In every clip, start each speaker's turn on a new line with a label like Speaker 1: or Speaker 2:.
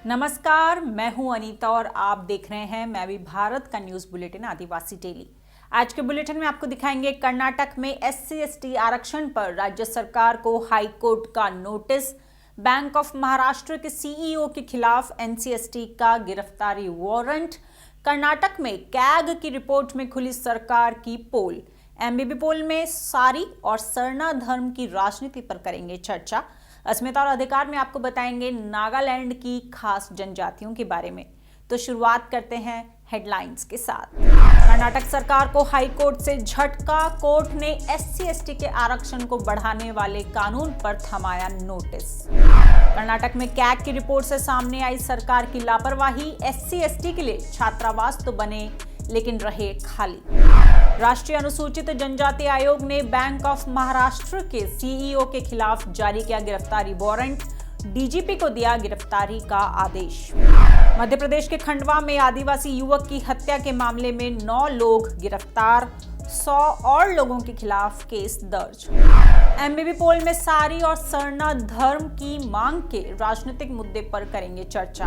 Speaker 1: नमस्कार, मैं हूं अनीता और आप देख रहे हैं मैं भी भारत का न्यूज बुलेटिन आदिवासी डेली। आज के बुलेटिन में आपको दिखाएंगे कर्नाटक में SC/ST आरक्षण पर राज्य सरकार को हाई कोर्ट का नोटिस, बैंक ऑफ महाराष्ट्र के CEO के खिलाफ NC/ST का गिरफ्तारी वारंट, कर्नाटक में कैग की रिपोर्ट में खुली सरकार की पोल, MBB पोल में सारी और सरना धर्म की राजनीति पर करेंगे चर्चा। अस्मिता और अधिकार में आपको बताएंगे नागालैंड की खास जनजातियों के बारे में। तो शुरुआत करते हैं हेडलाइंस के साथ। कर्नाटक सरकार को हाई कोर्ट से झटका, कोर्ट ने SC/ST के आरक्षण को बढ़ाने वाले कानून पर थमाया नोटिस। कर्नाटक में कैग की रिपोर्ट से सामने आई सरकार की लापरवाही, SC/ST के लिए छात्रावास तो बने लेकिन रहे खाली। राष्ट्रीय अनुसूचित जनजाति आयोग ने बैंक ऑफ महाराष्ट्र के CEO के खिलाफ जारी किया गिरफ्तारी वारंट, DGP को दिया गिरफ्तारी का आदेश। मध्य प्रदेश के खंडवा में आदिवासी युवक की हत्या के मामले में 9 लोग गिरफ्तार, 100 और लोगों के खिलाफ केस दर्ज। MBB पोल में सारी और सरना धर्म की मांग के राजनीतिक मुद्दे पर करेंगे चर्चा।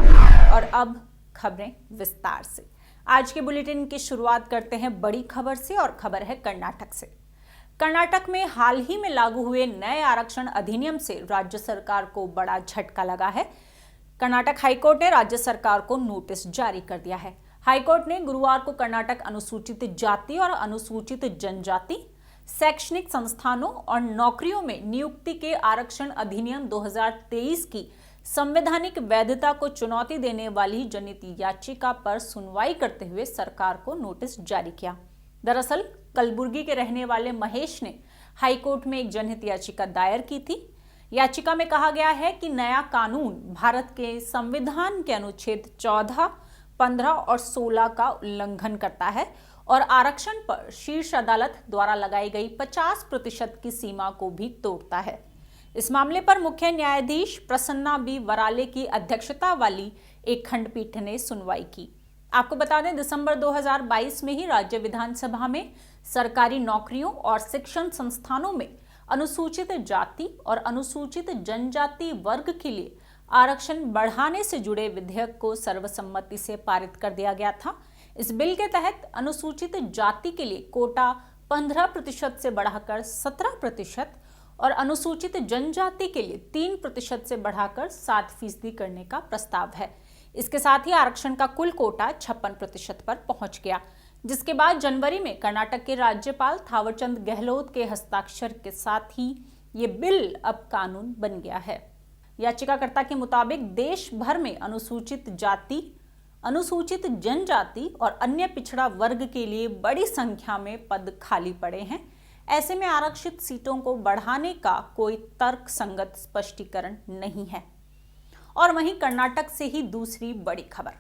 Speaker 1: और अब खबरें विस्तार से। आज के बुलेटिन की शुरुआत करते हैं बड़ी खबर से और खबर है कर्नाटक से। कर्नाटक में हाल ही में लागू हुए नए आरक्षण अधिनियम से राज्य सरकार को बड़ा झटका लगा है। कर्नाटक हाईकोर्ट ने राज्य सरकार को नोटिस जारी कर दिया है। हाईकोर्ट ने गुरुवार को कर्नाटक अनुसूचित जाति और अनुसूचित जनजाति शैक्षणिक संस्थानों और नौकरियों में नियुक्ति के आरक्षण अधिनियम 2023 की संवैधानिक वैधता को चुनौती देने वाली जनहित याचिका पर सुनवाई करते हुए सरकार को नोटिस जारी किया। दरअसल कलबुर्गी के रहने वाले महेश ने हाईकोर्ट में एक जनहित याचिका दायर की थी। याचिका में कहा गया है कि नया कानून भारत के संविधान के अनुच्छेद 14, 15 और 16 का उल्लंघन करता है और आरक्षण पर शीर्ष अदालत द्वारा लगाई गई 50% की सीमा को भी तोड़ता है। इस मामले पर मुख्य न्यायाधीश प्रसन्ना B वराले की अध्यक्षता वाली एक खंडपीठ ने सुनवाई की। आपको बता दें, दिसंबर 2022 में ही राज्य विधानसभा में सरकारी नौकरियों और शिक्षण संस्थानों में अनुसूचित जाति और अनुसूचित जनजाति वर्ग के लिए आरक्षण बढ़ाने से जुड़े विधेयक को सर्वसम्मति से पारित कर दिया गया था। इस बिल के तहत अनुसूचित जाति के लिए कोटा 15% से बढ़ाकर 17% और अनुसूचित जनजाति के लिए 3% से बढ़ाकर 7% करने का प्रस्ताव है। इसके साथ ही आरक्षण का कुल कोटा 56% पर पहुंच गया, जिसके बाद जनवरी में कर्नाटक के राज्यपाल थावरचंद गहलोत के हस्ताक्षर के साथ ही ये बिल अब कानून बन गया है। याचिकाकर्ता के मुताबिक देश भर में अनुसूचित जाति, अनुसूचित जनजाति और अन्य पिछड़ा वर्ग के लिए बड़ी संख्या में पद खाली पड़े हैं। ऐसे में आरक्षित सीटों को बढ़ाने का कोई तर्कसंगत स्पष्टीकरण नहीं है। और वहीं कर्नाटक से ही दूसरी बड़ी खबर।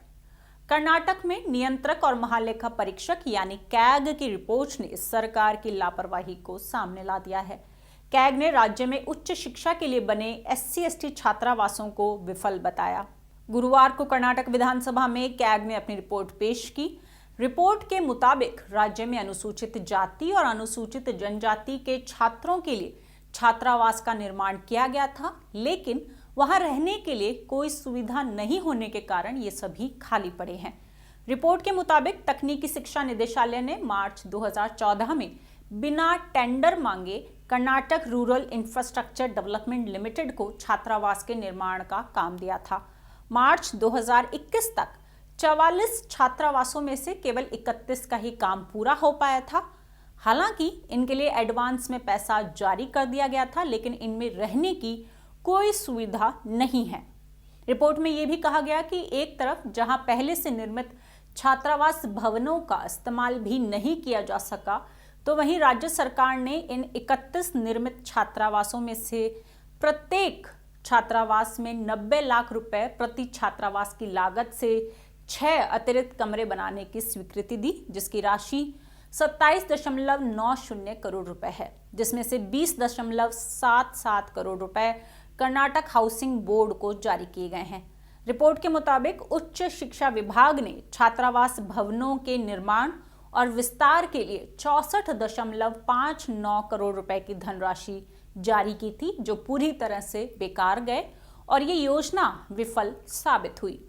Speaker 1: कर्नाटक में नियंत्रक और महालेखा परीक्षक यानी कैग की रिपोर्ट ने सरकार की लापरवाही को सामने ला दिया है। कैग ने राज्य में उच्च शिक्षा के लिए बने SC/ST छात्रावासों को विफल बताया। गुरुवार को कर्नाटक विधानसभा में कैग ने अपनी रिपोर्ट पेश की। रिपोर्ट के मुताबिक राज्य में अनुसूचित जाति और अनुसूचित जनजाति के छात्रों के लिए छात्रावास का निर्माण किया गया था, लेकिन वहां रहने के लिए कोई सुविधा नहीं होने के कारण ये सभी खाली पड़े हैं। रिपोर्ट के मुताबिक तकनीकी शिक्षा निदेशालय ने मार्च 2014 में बिना टेंडर मांगे Karnataka rural infrastructure development limited को छात्रावास के निर्माण का काम दिया था। मार्च 2021 तक 44 छात्रावासों में से केवल 31 का ही काम पूरा हो पाया था। हालांकि इनके लिए एडवांस में पैसा जारी कर दिया गया था, लेकिन इनमें रहने की कोई सुविधा नहीं है। रिपोर्ट में यह भी कहा गया कि एक तरफ जहां पहले से निर्मित छात्रावास भवनों का इस्तेमाल भी नहीं किया जा सका, तो वहीं राज्य सरकार ने इन 31 निर्मित छात्रावासों में से प्रत्येक छात्रावास में 90 लाख रुपए प्रति छात्रावास की लागत से 6 अतिरिक्त कमरे बनाने की स्वीकृति दी, जिसकी राशि 27.90 करोड़ रुपए है, जिसमें से 20.77 करोड़ रुपए कर्नाटक हाउसिंग बोर्ड को जारी किए गए हैं। रिपोर्ट के मुताबिक उच्च शिक्षा विभाग ने छात्रावास भवनों के निर्माण और विस्तार के लिए 64.59 करोड़ रुपए की धनराशि जारी की थी, जो पूरी तरह से बेकार गए और ये योजना विफल साबित हुई।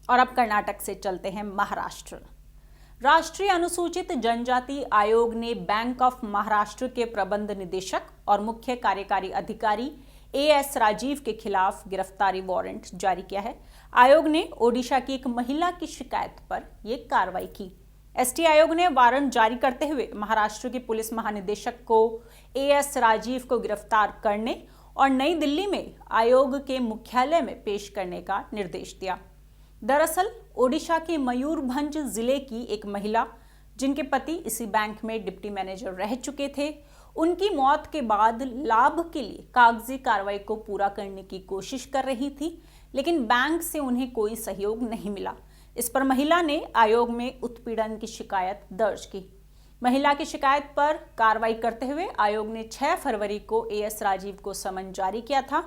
Speaker 1: और अब कर्नाटक से चलते हैं महाराष्ट्र। राष्ट्रीय अनुसूचित जनजाति आयोग ने बैंक ऑफ महाराष्ट्र के प्रबंध निदेशक और मुख्य कार्यकारी अधिकारी एएस राजीव के खिलाफ गिरफ्तारी वारंट जारी किया है। आयोग ने ओडिशा की एक महिला की शिकायत पर यह कार्रवाई की। एसटी आयोग ने वारंट जारी करते हुए महाराष्ट्र के पुलिस महानिदेशक को एएस राजीव को गिरफ्तार करने और नई दिल्ली में आयोग के मुख्यालय में पेश करने का निर्देश दिया। दरअसल ओडिशा के मयूरभंज जिले की एक महिला, जिनके पति इसी बैंक में डिप्टी मैनेजर रह चुके थे, उनकी मौत के बाद लाभ के लिए कागजी कार्रवाई को पूरा करने की कोशिश कर रही थी, लेकिन बैंक से उन्हें कोई सहयोग नहीं मिला। इस पर महिला ने आयोग में उत्पीड़न की शिकायत दर्ज की। महिला की शिकायत पर कार्रवाई करते हुए आयोग ने 6 फरवरी को एएस राजीव को समन जारी किया था।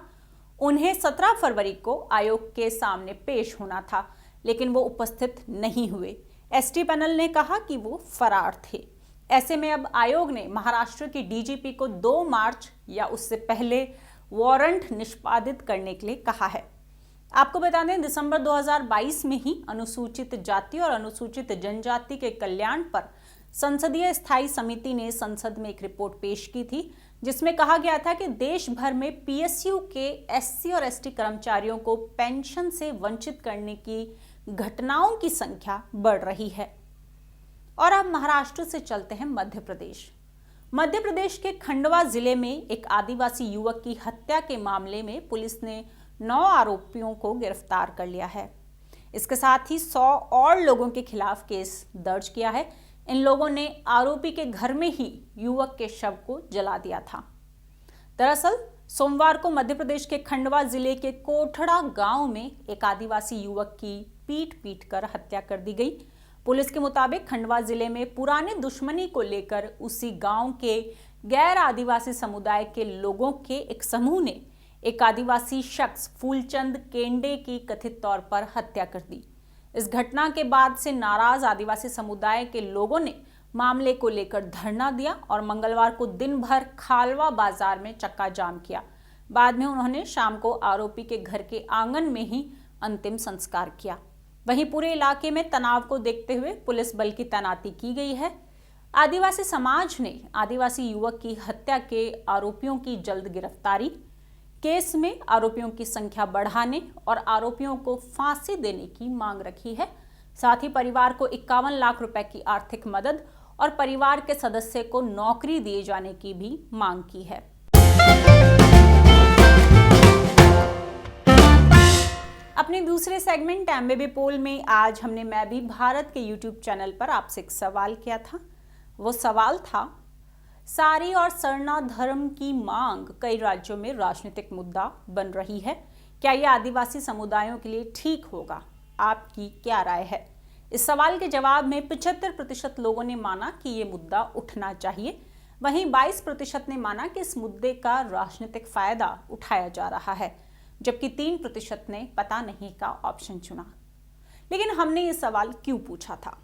Speaker 1: उन्हें 17 फरवरी को आयोग के सामने पेश होना था, लेकिन वो उपस्थित नहीं हुए। एसटी पैनल ने कहा कि वो फरार थे। ऐसे में अब आयोग ने महाराष्ट्र की डीजीपी को 2 मार्च या उससे पहले वारंट निष्पादित करने के लिए कहा है। आपको बता दें, दिसंबर 2022 में ही अनुसूचित जाति और अनुसूचित जनजाति के कल्याण पर संसदीय स्थायी समिति ने संसद में एक रिपोर्ट पेश की थी, जिसमें कहा गया था कि देश भर में पीएसयू के एससी और एसटी कर्मचारियों को पेंशन से वंचित करने की घटनाओं की संख्या बढ़ रही है। और अब महाराष्ट्र से चलते हैं मध्य प्रदेश। मध्य प्रदेश के खंडवा जिले में एक आदिवासी युवक की हत्या के मामले में पुलिस ने 9 आरोपियों को गिरफ्तार कर लिया है। इसके साथ ही 100 और लोगों के खिलाफ केस दर्ज किया है। इन लोगों ने आरोपी के घर में ही युवक के शव को जला दिया था। दरअसल सोमवार को मध्य प्रदेश के खंडवा जिले के कोठड़ा गांव में एक आदिवासी युवक की पीट कर हत्या कर दी गई। पुलिस के मुताबिक खंडवा जिले में पुरानी दुश्मनी को लेकर उसी गांव के गैर आदिवासी समुदाय के लोगों के एक समूह ने एक आदिवासी शख्स फूलचंद केंडे की कथित तौर पर हत्या कर दी। इस घटना के बाद से नाराज आदिवासी समुदाय के लोगों ने मामले को लेकर धरना दिया और मंगलवार को दिन भर खालवा बाजार में चक्का जाम किया। बाद में उन्होंने शाम को आरोपी के घर के आंगन में ही अंतिम संस्कार किया। वहीं पूरे इलाके में तनाव को देखते हुए पुलिस बल की तैनाती की गई है। आदिवासी समाज ने आदिवासी युवक की हत्या के आरोपियों की जल्द गिरफ्तारी, केस में आरोपियों की संख्या बढ़ाने और आरोपियों को फांसी देने की मांग रखी है। साथ ही परिवार को 51 लाख रुपए की आर्थिक मदद और परिवार के सदस्य को नौकरी दिए जाने की भी मांग की है। अपने दूसरे सेगमेंट एमबीबी पोल में आज हमने मैं भी भारत के यूट्यूब चैनल पर आपसे एक सवाल किया था। वो सवाल था, सारी और सरना धर्म की मांग कई राज्यों में राजनीतिक मुद्दा बन रही है। क्या यह आदिवासी समुदायों के लिए ठीक होगा? आपकी क्या राय है? इस सवाल के जवाब में 75% लोगों ने माना कि ये मुद्दा उठना चाहिए। वहीं 22% ने माना कि इस मुद्दे का राजनीतिक फायदा उठाया जा रहा है, जबकि 3% ने पता नहीं का ऑप्शन चुना। लेकिन हमने ये सवाल क्यों पूछा था?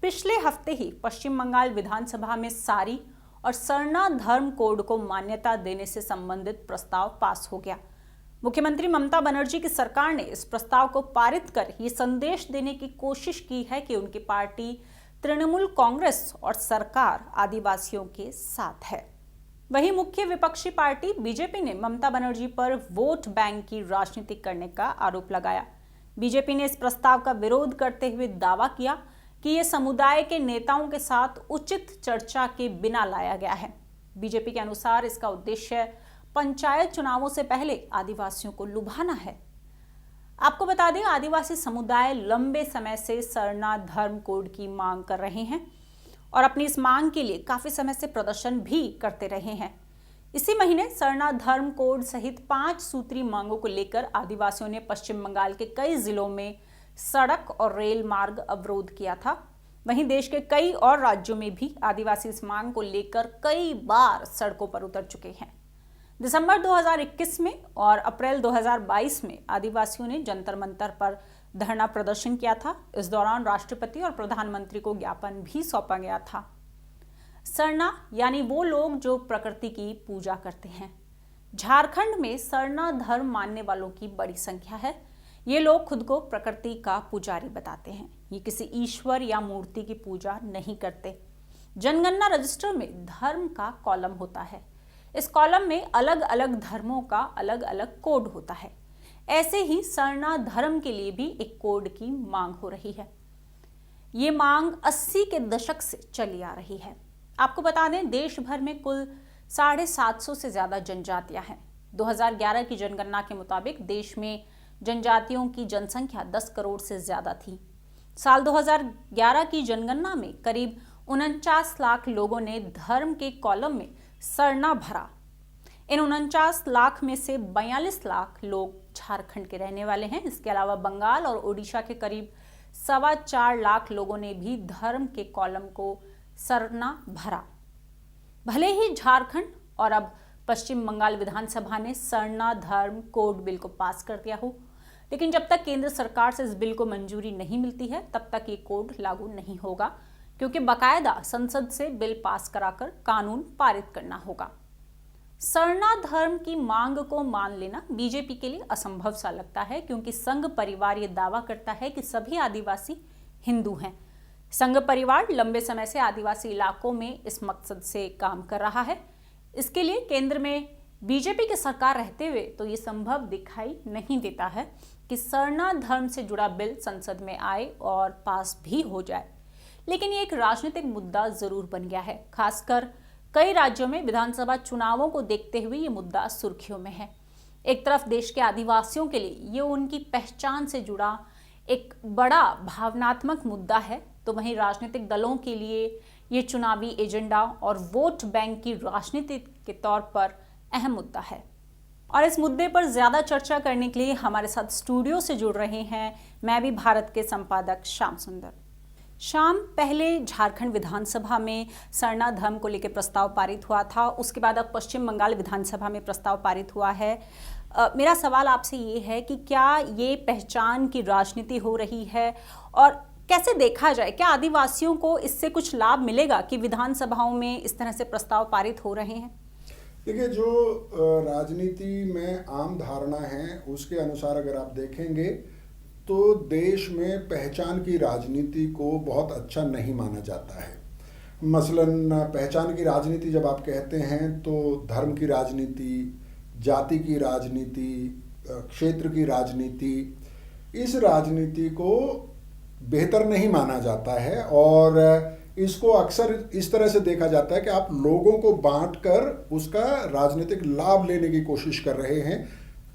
Speaker 1: पिछले हफ्ते ही पश्चिम बंगाल विधानसभा में सारी और सरना धर्म कोड को मान्यता देने से संबंधित प्रस्ताव पास हो गया। मुख्यमंत्री ममता बनर्जी की सरकार ने इस प्रस्ताव को पारित कर ये संदेश देने की कोशिश की है कि उनकी पार्टी तृणमूल कांग्रेस और सरकार आदिवासियों के साथ है। वहीं मुख्य विपक्षी पार्टी बीजेपी ने ममता बनर्जी पर वोट बैंक की राजनीति करने का आरोप लगाया। बीजेपी ने इस प्रस्ताव का विरोध करते हुए दावा किया कि यह समुदाय के नेताओं के साथ उचित चर्चा के बिना लाया गया है। बीजेपी के अनुसार इसका उद्देश्य पंचायत चुनावों से पहले आदिवासियों को लुभाना है। आपको बता दें, आदिवासी समुदाय लंबे समय से सरना धर्म कोड की मांग कर रहे हैं और अपनी इस मांग के लिए काफी समय से प्रदर्शन भी करते रहे हैं। इसी महीने सरना धर्म कोड सहित 5 सूत्री मांगों को लेकर आदिवासियों ने पश्चिम बंगाल के कई जिलों में सड़क और रेल मार्ग अवरोध किया था। वहीं देश के कई और राज्यों में भी आदिवासी इस मांग को लेकर कई बार सड़कों पर उतर चुके हैं। दिसंबर 2021 में और अप्रैल 2022 में आदिवासियों ने जंतर मंतर पर धरना प्रदर्शन किया था। इस दौरान राष्ट्रपति और प्रधानमंत्री को ज्ञापन भी सौंपा गया था। सरना यानी वो लोग जो प्रकृति की पूजा करते हैं। झारखंड में सरना धर्म मानने वालों की बड़ी संख्या है। ये लोग खुद को प्रकृति का पुजारी बताते हैं। ये किसी ईश्वर या मूर्ति की पूजा नहीं करते। जनगणना रजिस्टर में धर्म का कॉलम होता है। इस कॉलम में अलग अलग धर्मों का अलग अलग कोड होता है। ऐसे ही सरना धर्म के लिए भी एक कोड की मांग हो रही है। ये मांग 80 के दशक से चली आ रही है। आपको बता दें, देश भर में कुल 750 से ज्यादा जनजातियां हैं। 2011 की जनगणना के मुताबिक देश में जनजातियों की जनसंख्या 10 करोड़ से ज्यादा थी। साल 2011 की जनगणना में करीब 49 लाख लोगों ने धर्म के कॉलम में सरना भरा। इन 49 लाख में से 42 लाख लोग झारखंड के रहने वाले हैं। इसके अलावा बंगाल और ओडिशा के करीब 4.25 लाख लोगों ने भी धर्म के कॉलम को सरना भरा। भले ही झारखंड और अब पश्चिम बंगाल विधानसभा ने सरना धर्म कोड बिल को पास कर दिया हो, लेकिन जब तक केंद्र सरकार से इस बिल को मंजूरी नहीं मिलती है तब तक ये कोड लागू नहीं होगा, क्योंकि बाकायदा संसद से बिल पास कराकर कानून पारित करना होगा। सरना धर्म की मांग को मान लेना बीजेपी के लिए असंभव सा लगता है, क्योंकि संघ परिवार ये दावा करता है कि सभी आदिवासी हिंदू हैं। संघ परिवार लंबे समय से आदिवासी इलाकों में इस मकसद से काम कर रहा है। इसके लिए केंद्र में बीजेपी की सरकार रहते हुए तो ये संभव दिखाई नहीं देता है कि सरना धर्म से जुड़ा बिल संसद में आए और पास भी हो जाए। लेकिन ये एक राजनीतिक मुद्दा जरूर बन गया है। खासकर कई राज्यों में विधानसभा चुनावों को देखते हुए ये मुद्दा सुर्खियों में है। एक तरफ देश के आदिवासियों के लिए ये उनकी पहचान से जुड़ा एक बड़ा भावनात्मक मुद्दा है, तो वहीं राजनीतिक दलों के लिए ये चुनावी एजेंडा और वोट बैंक की राजनीति के तौर पर अहम मुद्दा है। और इस मुद्दे पर ज्यादा चर्चा करने के लिए हमारे साथ स्टूडियो से जुड़ रहे हैं मैं भी भारत के संपादक श्याम सुंदर। शाम पहले झारखंड विधानसभा में सरना धर्म को लेकर प्रस्ताव पारित हुआ था, उसके बाद अब पश्चिम बंगाल विधानसभा में प्रस्ताव पारित हुआ है। मेरा सवाल आपसे ये है कि क्या ये पहचान की राजनीति हो रही है और कैसे देखा जाए, क्या आदिवासियों को इससे कुछ लाभ मिलेगा कि विधानसभाओं में इस तरह से प्रस्ताव पारित हो रहे हैं?
Speaker 2: देखिए, जो राजनीति में आम धारणा है उसके अनुसार अगर आप देखेंगे तो देश में पहचान की राजनीति को बहुत अच्छा नहीं माना जाता है। मसलन पहचान की राजनीति जब आप कहते हैं तो धर्म की राजनीति, जाति की राजनीति, क्षेत्र की राजनीति, इस राजनीति को बेहतर नहीं माना जाता है और इसको अक्सर इस तरह से देखा जाता है कि आप लोगों को बांटकर उसका राजनीतिक लाभ लेने की कोशिश कर रहे हैं,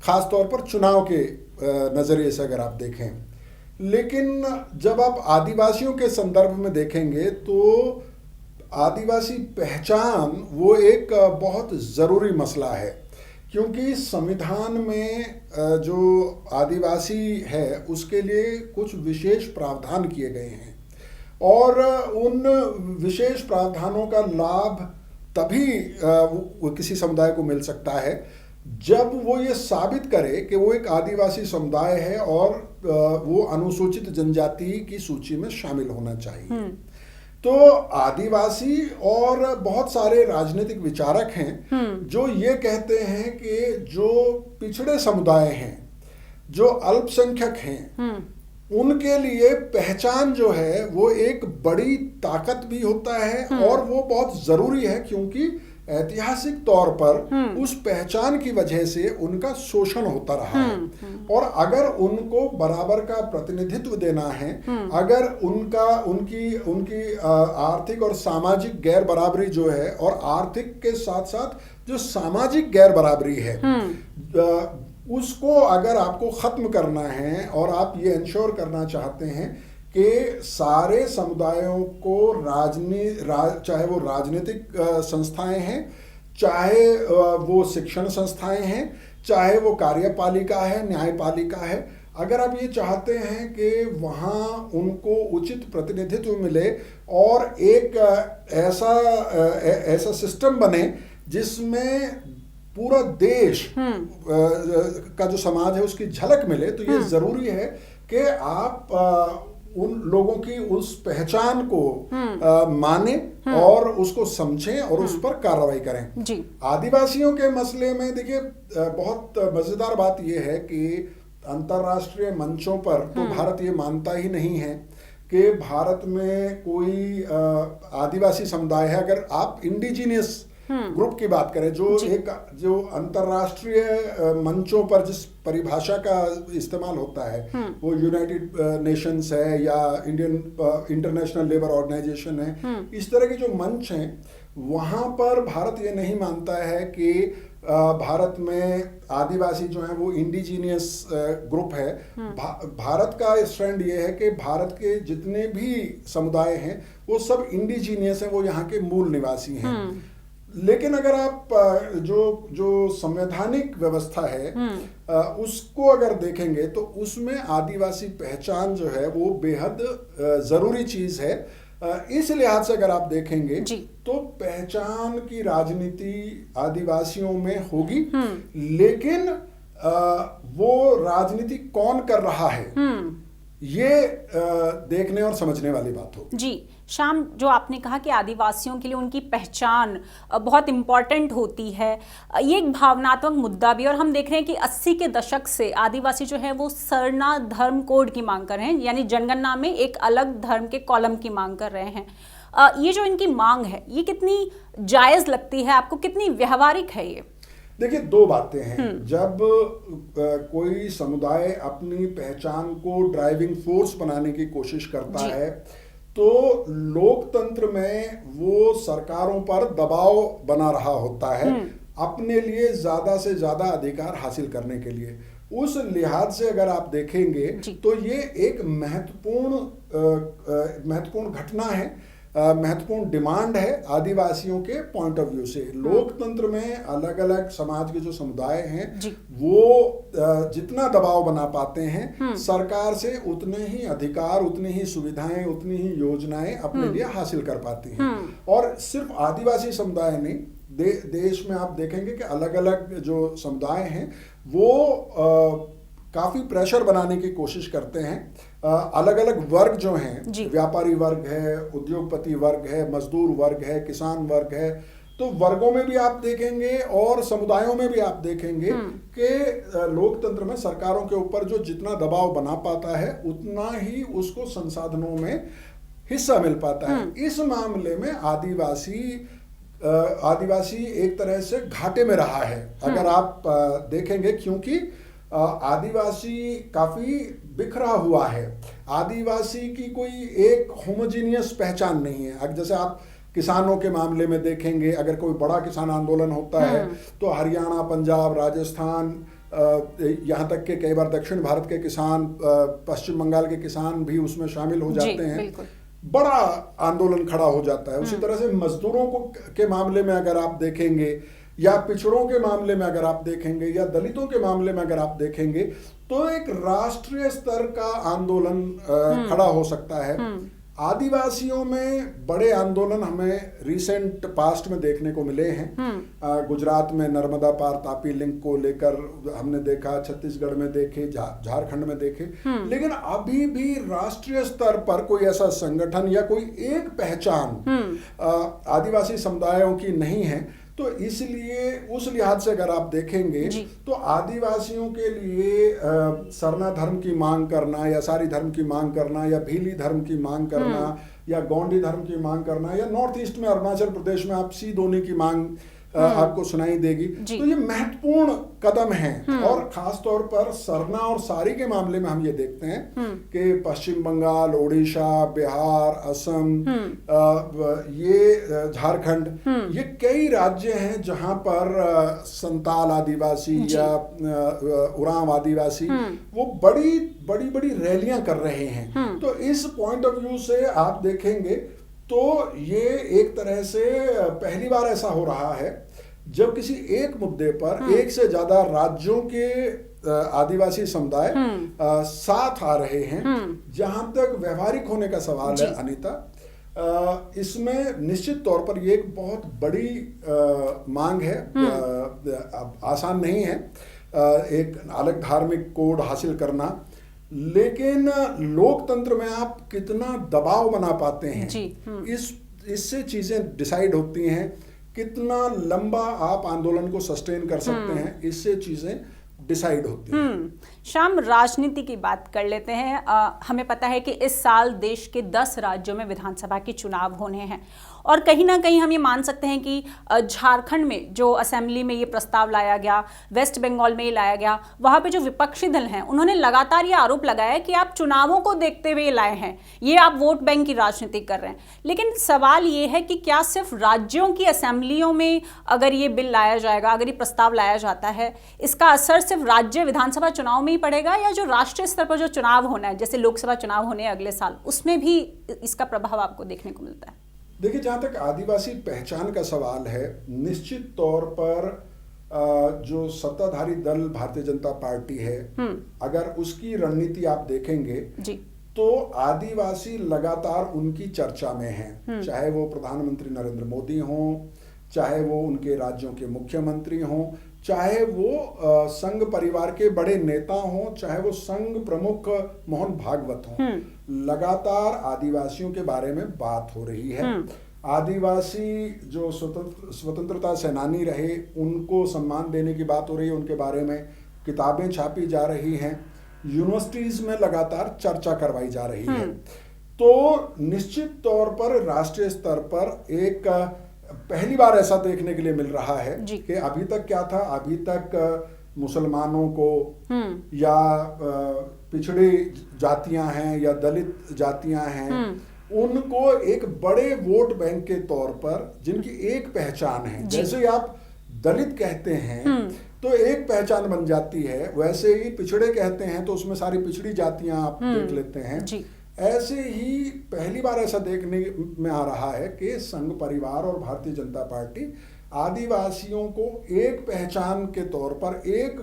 Speaker 2: खास तौर पर चुनाव के नज़रिए से अगर आप देखें। लेकिन जब आप आदिवासियों के संदर्भ में देखेंगे तो आदिवासी पहचान वो एक बहुत ज़रूरी मसला है, क्योंकि संविधान में जो आदिवासी है उसके लिए कुछ विशेष प्रावधान किए गए हैं और उन विशेष प्रावधानों का लाभ तभी किसी समुदाय को मिल सकता है जब वो ये साबित करे कि वो एक आदिवासी समुदाय है और वो अनुसूचित जनजाति की सूची में शामिल होना चाहिए। तो आदिवासी और बहुत सारे राजनीतिक विचारक हैं जो ये कहते हैं कि जो पिछड़े समुदाय हैं, जो अल्पसंख्यक हैं, उनके लिए पहचान जो है वो एक बड़ी ताकत भी होता है और वो बहुत जरूरी है, क्योंकि ऐतिहासिक तौर पर उस पहचान की वजह से उनका शोषण होता रहा है और अगर उनको बराबर का प्रतिनिधित्व देना है, अगर उनकी आर्थिक और सामाजिक गैर बराबरी जो है और आर्थिक के साथ साथ जो सामाजिक गैर बराबरी है उसको अगर आपको खत्म करना है और आप ये इंश्योर करना चाहते हैं कि सारे समुदायों को चाहे वो राजनीतिक संस्थाएं हैं, चाहे वो शिक्षण संस्थाएं हैं, चाहे वो कार्यपालिका है, न्यायपालिका है, अगर आप ये चाहते हैं कि वहाँ उनको उचित प्रतिनिधित्व मिले और एक ऐसा सिस्टम बने जिसमें पूरा देश का जो समाज है उसकी झलक मिले, तो ये जरूरी है कि आप उन लोगों की उस पहचान को माने और उसको समझें और उस पर कार्रवाई करें जी। आदिवासियों के मसले में देखिए बहुत मजेदार बात यह है कि अंतर्राष्ट्रीय मंचों पर तो भारत ये मानता ही नहीं है कि भारत में कोई आदिवासी समुदाय है। अगर आप इंडिजिनियस ग्रुप की बात करें, जो अंतर्राष्ट्रीय मंचों पर जिस परिभाषा का इस्तेमाल होता है, वो यूनाइटेड नेशंस है या इंटरनेशनल लेबर ऑर्गेनाइजेशन है, इस तरह के जो मंच हैं, वहां पर भारत ये नहीं मानता है कि भारत में आदिवासी जो है वो इंडिजीनियस ग्रुप है। भारत का स्टैंड ये है कि भारत के जितने भी समुदाय हैं वो सब इंडिजीनियस हैं, वो यहाँ के मूल निवासी हैं। लेकिन अगर आप जो संवैधानिक व्यवस्था है उसको अगर देखेंगे तो उसमें आदिवासी पहचान जो है वो बेहद जरूरी चीज है। इस लिहाज से अगर आप देखेंगे तो पहचान की राजनीति आदिवासियों में होगी, लेकिन वो राजनीति कौन कर रहा है ये देखने और समझने वाली बात हो।
Speaker 1: जी श्याम, जो आपने कहा कि आदिवासियों के लिए उनकी पहचान बहुत इम्पॉर्टेंट होती है, ये एक भावनात्मक मुद्दा भी। और हम देख रहे हैं कि 80 के दशक से आदिवासी जो है वो सरना धर्म कोड की मांग कर रहे हैं, यानी जनगणना में एक अलग धर्म के कॉलम की मांग कर रहे हैं। ये जो इनकी मांग है ये कितनी जायज़ लगती है आपको, कितनी व्यवहारिक है ये?
Speaker 2: देखिए, दो बातें हैं। जब कोई समुदाय अपनी पहचान को ड्राइविंग फोर्स बनाने की कोशिश करता है तो लोकतंत्र में वो सरकारों पर दबाव बना रहा होता है अपने लिए ज्यादा से ज्यादा अधिकार हासिल करने के लिए। उस लिहाज से अगर आप देखेंगे तो ये एक महत्वपूर्ण घटना है, महत्वपूर्ण डिमांड है आदिवासियों के पॉइंट ऑफ व्यू से। लोकतंत्र में अलग अलग समाज के जो समुदाय हैं वो जितना दबाव बना पाते हैं सरकार से, उतने ही अधिकार, उतनी ही सुविधाएं, उतनी ही योजनाएं अपने लिए हासिल कर पाती हैं। और सिर्फ आदिवासी समुदाय नहीं, देश में आप देखेंगे कि अलग अलग जो समुदाय हैं वो काफी प्रेशर बनाने की कोशिश करते हैं। अलग अलग वर्ग जो हैं, व्यापारी वर्ग है, उद्योगपति वर्ग है, मजदूर वर्ग है, किसान वर्ग है, तो वर्गों में भी आप देखेंगे और समुदायों में भी आप देखेंगे कि लोकतंत्र में सरकारों के ऊपर जो जितना दबाव बना पाता है उतना ही उसको संसाधनों में हिस्सा मिल पाता है। इस मामले में आदिवासी एक तरह से घाटे में रहा है अगर आप देखेंगे, क्योंकि आदिवासी काफी बिखरा हुआ है। आदिवासी की कोई एक होमोजीनियस पहचान नहीं है। अब जैसे आप किसानों के मामले में देखेंगे, अगर कोई बड़ा किसान आंदोलन होता है तो हरियाणा, पंजाब, राजस्थान, यहाँ तक कि कई बार दक्षिण भारत के किसान, पश्चिम बंगाल के किसान भी उसमें शामिल हो जाते हैं, बड़ा आंदोलन खड़ा हो जाता है। उसी तरह से मजदूरों के मामले में अगर आप देखेंगे, या पिछड़ों के मामले में अगर आप देखेंगे, या दलितों के मामले में अगर आप देखेंगे, तो एक राष्ट्रीय स्तर का आंदोलन खड़ा हो सकता है। आदिवासियों में बड़े आंदोलन हमें रिसेंट पास्ट में देखने को मिले हैं। गुजरात में नर्मदा पार तापी लिंक को लेकर हमने देखा, छत्तीसगढ़ में देखे, झारखंड में देखे, लेकिन अभी भी राष्ट्रीय स्तर पर कोई ऐसा संगठन या कोई एक पहचान आदिवासी समुदायों की नहीं है। तो इसलिए उस लिहाज से अगर आप देखेंगे तो आदिवासियों के लिए सरना धर्म की मांग करना, या सारी धर्म की मांग करना, या भीली धर्म की मांग करना, या गोंडी धर्म की मांग करना, या नॉर्थ ईस्ट में अरुणाचल प्रदेश में आप सीधोनी की मांग आपको सुनाई देगी। तो ये महत्वपूर्ण कदम है। और खास तौर पर सरना और सारी के मामले में हम ये देखते हैं कि पश्चिम बंगाल, उड़ीसा, बिहार, असम, ये झारखंड, ये कई राज्य हैं जहां पर संताल आदिवासी या उरांव आदिवासी वो बड़ी बड़ी बड़ी रैलियां कर रहे हैं। तो इस पॉइंट ऑफ व्यू से आप देखेंगे तो ये एक तरह से पहली बार ऐसा हो रहा है जब किसी एक मुद्दे पर एक से ज्यादा राज्यों के आदिवासी समुदाय साथ आ रहे हैं। जहां तक व्यवहारिक होने का सवाल है अनीता, इसमें निश्चित तौर पर ये एक बहुत बड़ी मांग है, आसान नहीं है एक अलग धार्मिक कोड हासिल करना, लेकिन लोकतंत्र में आप कितना दबाव बना पाते हैं इससे चीजें डिसाइड होती हैं। कितना लंबा आप आंदोलन को सस्टेन कर सकते हैं, इससे चीजें डिसाइड होती है।
Speaker 1: शाम, राजनीति की बात कर लेते हैं। हमें पता है कि इस साल देश के 10 राज्यों में विधानसभा के चुनाव होने हैं और कहीं ना कहीं हम ये मान सकते हैं कि झारखंड में जो असेंबली में ये प्रस्ताव लाया गया, वेस्ट बंगाल में ये लाया गया, वहां पे जो विपक्षी दल हैं उन्होंने लगातार ये आरोप लगाया कि आप चुनावों को देखते हुए लाए हैं, ये आप वोट बैंक की राजनीति कर रहे हैं। लेकिन सवाल ये है कि क्या सिर्फ राज्यों की असेंबलियों में अगर ये बिल लाया जाएगा, अगर ये प्रस्ताव लाया जाता है, इसका असर सिर्फ राज्य विधानसभा चुनाव में ही पड़ेगा या जो राष्ट्रीय स्तर पर जो चुनाव होना है, जैसे लोकसभा चुनाव होने हैं अगले साल, उसमें भी इसका प्रभाव आपको देखने को मिलता है?
Speaker 2: देखिए, जहाँ तक आदिवासी पहचान का सवाल है, निश्चित तौर पर जो सत्ताधारी दल भारतीय जनता पार्टी है, अगर उसकी रणनीति आप देखेंगे
Speaker 1: जी,
Speaker 2: तो आदिवासी लगातार उनकी चर्चा में हैं। चाहे वो प्रधानमंत्री नरेंद्र मोदी हों, चाहे वो उनके राज्यों के मुख्यमंत्री हों, चाहे वो संघ परिवार के बड़े नेता हों, चाहे वो संघ प्रमुख मोहन भागवत हों, लगातार आदिवासियों के बारे में बात हो रही है। आदिवासी जो स्वतंत्रता सेनानी रहे, उनको सम्मान देने की बात हो रही है, उनके बारे में किताबें छापी जा रही हैं, यूनिवर्सिटीज में लगातार चर्चा करवाई जा रही है। तो निश्चित तौर पर राष्ट्रीय स्तर पर एक पहली बार ऐसा देखने के लिए मिल रहा है कि अभी तक क्या था, अभी तक मुसलमानों को या पिछड़ी जातियां हैं या दलित जातियां हैं, उनको एक बड़े वोट बैंक के तौर पर जिनकी एक पहचान है, जैसे आप दलित कहते हैं तो एक पहचान बन जाती है, वैसे ही पिछड़े कहते हैं तो उसमें सारी पिछड़ी जातियां आप देख लेते हैं। ऐसे ही पहली बार ऐसा देखने में आ रहा है कि संघ परिवार और भारतीय जनता पार्टी आदिवासियों को एक पहचान के तौर पर, एक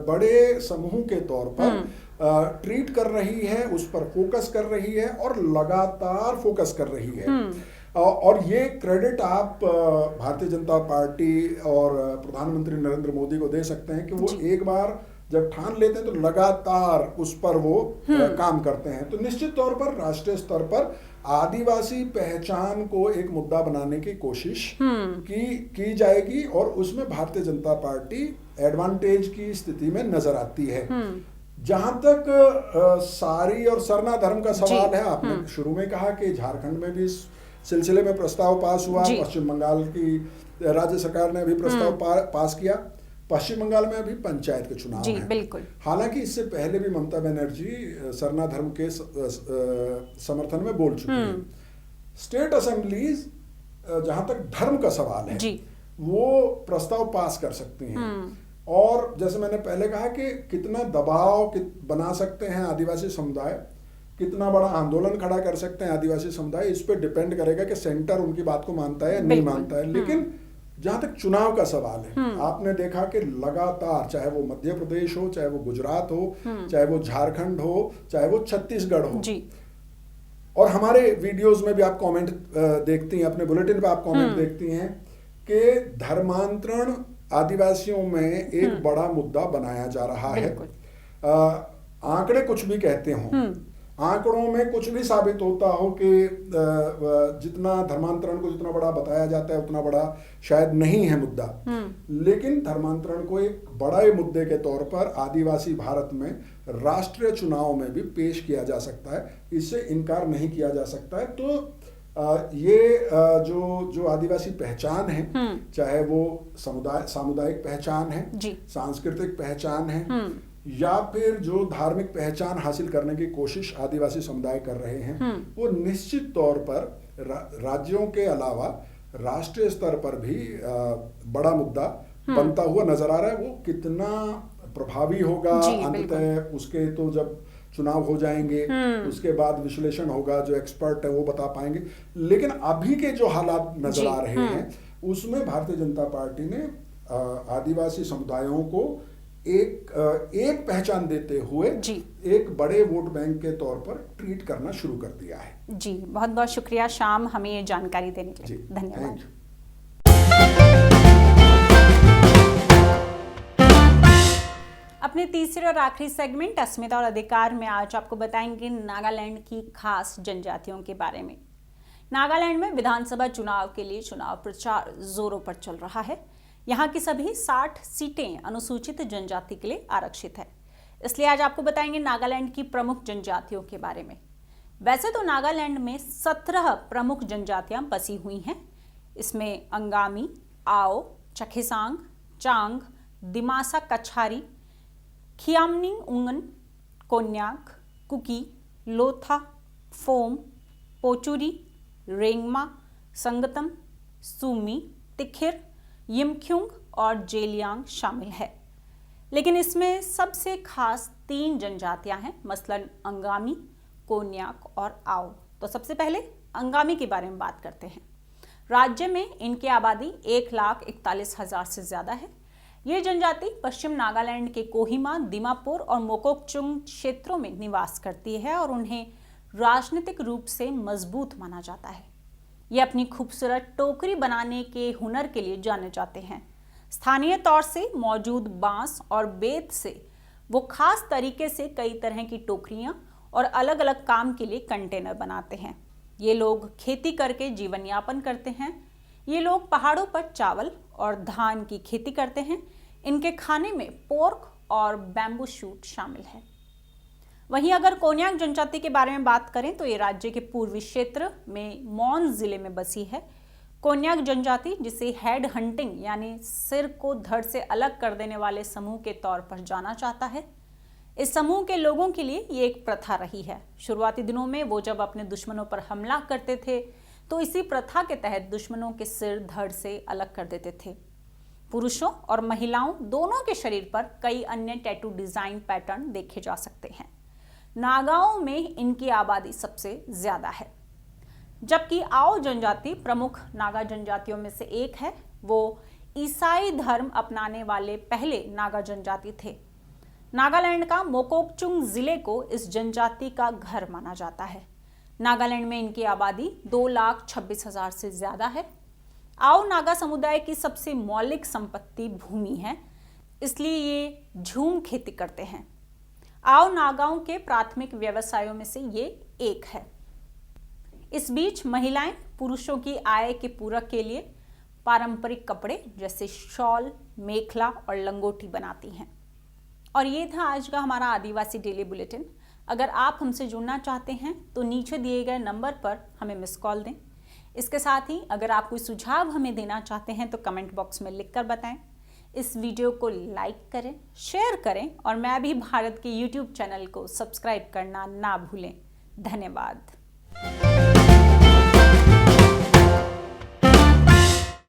Speaker 2: बड़े समूह के तौर पर ट्रीट कर रही है, उस पर फोकस कर रही है और लगातार फोकस कर रही है। और ये क्रेडिट आप भारतीय जनता पार्टी और प्रधानमंत्री नरेंद्र मोदी को दे सकते हैं कि वो एक बार जब ठान लेते हैं तो लगातार उस पर वो काम करते हैं। तो निश्चित तौर पर राष्ट्रीय स्तर पर आदिवासी पहचान को एक मुद्दा बनाने की कोशिश की जाएगी और उसमें भारतीय जनता पार्टी एडवांटेज की स्थिति में नजर आती है। जहां तक सारी और सरना धर्म का सवाल है, आपने शुरू में कहा कि झारखंड में भी इस सिलसिले में प्रस्ताव पास हुआ, पश्चिम बंगाल की राज्य सरकार ने भी प्रस्ताव पास किया। पश्चिम बंगाल में अभी पंचायत के चुनाव हैं।
Speaker 1: बिल्कुल।
Speaker 2: हालांकि इससे पहले भी ममता बनर्जी सरना धर्म के समर्थन में बोल चुकी हैं। स्टेट असेंबलीज जहां तक धर्म का सवाल है वो प्रस्ताव पास कर सकती हैं और जैसे मैंने पहले कहा कि कितना दबाव बना सकते हैं आदिवासी समुदाय, कितना बड़ा आंदोलन खड़ा कर सकते हैं आदिवासी समुदाय, इस पे डिपेंड करेगा कि सेंटर उनकी बात को मानता है या नहीं मानता है। लेकिन जहां तक चुनाव का सवाल है, आपने देखा कि लगातार, चाहे वो मध्य प्रदेश हो, चाहे वो गुजरात हो, चाहे वो झारखंड हो, चाहे वो छत्तीसगढ़ हो, और हमारे वीडियोस में भी आप कमेंट देखती हैं, अपने बुलेटिन पे आप कमेंट देखती हैं कि धर्मांतरण आदिवासियों में एक बड़ा मुद्दा बनाया जा रहा है। आंकड़े कुछ भी कहते हों, आंकड़ों में कुछ भी साबित होता हो कि जितना धर्मांतरण को जितना बड़ा बताया जाता है उतना बड़ा शायद नहीं है मुद्दा, लेकिन धर्मांतरण को एक बड़े मुद्दे के तौर पर आदिवासी भारत में राष्ट्रीय चुनाव में भी पेश किया जा सकता है, इससे इनकार नहीं किया जा सकता है। तो ये जो आदिवासी पहचान है, चाहे वो सामुदायिक पहचान है, सांस्कृतिक पहचान है, या फिर जो धार्मिक पहचान हासिल करने की कोशिश आदिवासी समुदाय कर रहे हैं, वो निश्चित तौर पर राज्यों के अलावा राष्ट्रीय स्तर पर भी बड़ा मुद्दा बनता हुआ नजर आ रहा है। वो कितना प्रभावी होगा अंततः उसके तो जब चुनाव हो जाएंगे उसके बाद विश्लेषण होगा, जो एक्सपर्ट है वो बता पाएंगे। लेकिन अभी के जो हालात नजर आ रहे हैं उसमें भारतीय जनता पार्टी ने आदिवासी समुदायों को एक पहचान देते हुए एक बड़े वोट बैंक के तौर पर ट्रीट करना शुरू कर दिया है।
Speaker 1: जी, बहुत बहुत शुक्रिया शाम, हमें ये जानकारी देने के लिए। धन्यवाद। अपने तीसरे और आखिरी सेगमेंट अस्मिता और अधिकार में आज आपको बताएंगे नागालैंड की खास जनजातियों के बारे में। नागालैंड में विधानसभा चुनाव के लिए चुनाव प्रचार जोरों पर चल रहा है। यहाँ की सभी 60 सीटें अनुसूचित जनजाति के लिए आरक्षित है। इसलिए आज आपको बताएंगे नागालैंड की प्रमुख जनजातियों के बारे में। वैसे तो नागालैंड में 17 प्रमुख जनजातियां बसी हुई हैं। इसमें अंगामी, आओ, चखेसांग, चांग, दिमासा कछारी, खियामनिंग उंगन, कोन्याक, कुकी, लोथा, फोम, पोचुरी, रेंगमा, संगतम, सूमी, तिखिर, यिमख्युंग और जेलियांग शामिल है। लेकिन इसमें सबसे खास 3 जनजातियां हैं, मसलन अंगामी, कोन्याक और आओ। तो सबसे पहले अंगामी के बारे में बात करते हैं। राज्य में इनकी आबादी 1,41,000 से ज्यादा है। ये जनजाति पश्चिम नागालैंड के कोहिमा, दीमापुर और मोकोकचुंग क्षेत्रों में निवास करती है और उन्हें राजनीतिक रूप से मजबूत माना जाता है। ये अपनी खूबसूरत टोकरी बनाने के हुनर के लिए जाने जाते हैं। स्थानीय तौर से मौजूद बांस और बेत से वो खास तरीके से कई तरह की टोकरियां और अलग अलग काम के लिए कंटेनर बनाते हैं। ये लोग खेती करके जीवन यापन करते हैं। ये लोग पहाड़ों पर चावल और धान की खेती करते हैं। इनके खाने में पोर्क और बैम्बू शूट शामिल है। वहीं अगर कोन्याक जनजाति के बारे में बात करें तो ये राज्य के पूर्वी क्षेत्र में मौन जिले में बसी है। कोन्याक जनजाति, जिसे हेड हंटिंग यानी सिर को धड़ से अलग कर देने वाले समूह के तौर पर जाना जाता है, इस समूह के लोगों के लिए ये एक प्रथा रही है। शुरुआती दिनों में वो जब अपने दुश्मनों पर हमला करते थे तो इसी प्रथा के तहत दुश्मनों के सिर धड़ से अलग कर देते थे। पुरुषों और महिलाओं दोनों के शरीर पर कई अन्य टैटू डिजाइन पैटर्न देखे जा सकते हैं। नागाओं में इनकी आबादी सबसे ज्यादा है, जबकि आओ जनजाति प्रमुख नागा जनजातियों में से एक है। वो ईसाई धर्म अपनाने वाले पहले नागा जनजाति थे। नागालैंड का मोकोकचुंग जिले को इस जनजाति का घर माना जाता है। नागालैंड में इनकी आबादी 2,26,000 से ज्यादा है। आओ नागा समुदाय की सबसे मौलिक संपत्ति भूमि है, इसलिए ये झूम खेती करते हैं। आओ नागाओं के प्राथमिक व्यवसायों में से ये एक है। इस बीच महिलाएं पुरुषों की आय के पूरक के लिए पारंपरिक कपड़े जैसे शॉल, मेखला और लंगोटी बनाती हैं। और ये था आज का हमारा आदिवासी डेली बुलेटिन। अगर आप हमसे जुड़ना चाहते हैं तो नीचे दिए गए नंबर पर हमें मिस कॉल दें। इसके साथ ही अगर आप कोई सुझाव हमें देना चाहते हैं तो कमेंट बॉक्स में लिखकर बताएं। इस वीडियो को लाइक करें, शेयर करें और मैं भी भारत के YouTube चैनल को सब्सक्राइब करना ना भूलें। धन्यवाद।